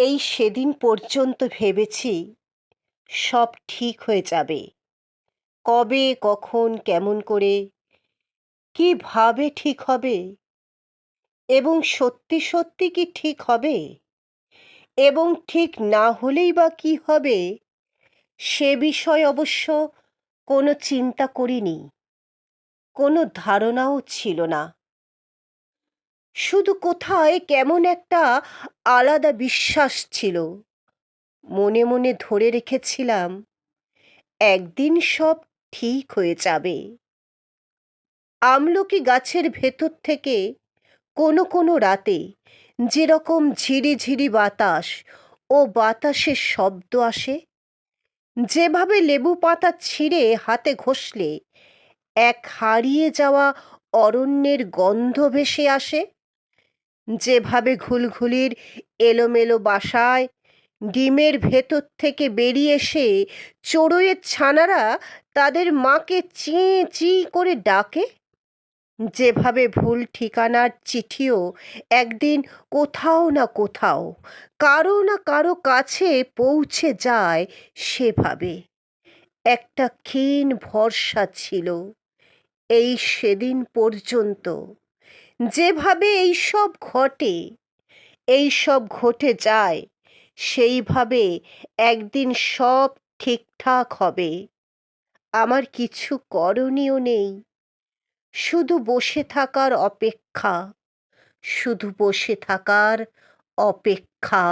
এই সেদিন পর্যন্ত ভেবেছি সব ঠিক হয়ে যাবে। কবে, কখন, কেমন করে, কিভাবে ঠিক হবে এবং সত্যি সত্যি কি ঠিক হবে এবং ঠিক না হলেই বা কি হবে সে বিষয় অবশ্য কোনো চিন্তা করিনি, কোনো ধারণাও ছিল না। শুধু কোথায় কেমন একটা আলাদা বিশ্বাস ছিল। মনে মনে ধরে রেখেছিলাম একদিন সব ঠিক হয়ে যাবে। আমলকি গাছের ভেতর থেকে কোনো কোনো রাতে যেরকম ঝিরিঝিরি বাতাস ও বাতাসের শব্দ আসে, যেভাবে লেবু পাতা ছিঁড়ে হাতে ঘষলে এক হারিয়ে যাওয়া অরণ্যের গন্ধ ভেসে আসে, যেভাবে ঘুলঘুলির এলোমেলো বাসায় ডিমের ভেতর থেকে বেরিয়ে এসে চড়ুইয়ের ছানারা তাদের মাকে চেঁ চি করে ডাকে, যেভাবে ভুল ঠিকানার চিঠিও একদিন কোথাও না কোথাও কারো না কারো কাছে পৌঁছে যায়, সেভাবে একটা ক্ষীণ ভরসা ছিল এই সেদিন পর্যন্ত। যেভাবে এইসব ঘটে, এইসব ঘটে যায়, সেইভাবে একদিন সব ঠিকঠাক হবে। আমার কিছু করণীয় নেই, শুধু বসে থাকার অপেক্ষা, শুধু বসে থাকার অপেক্ষা।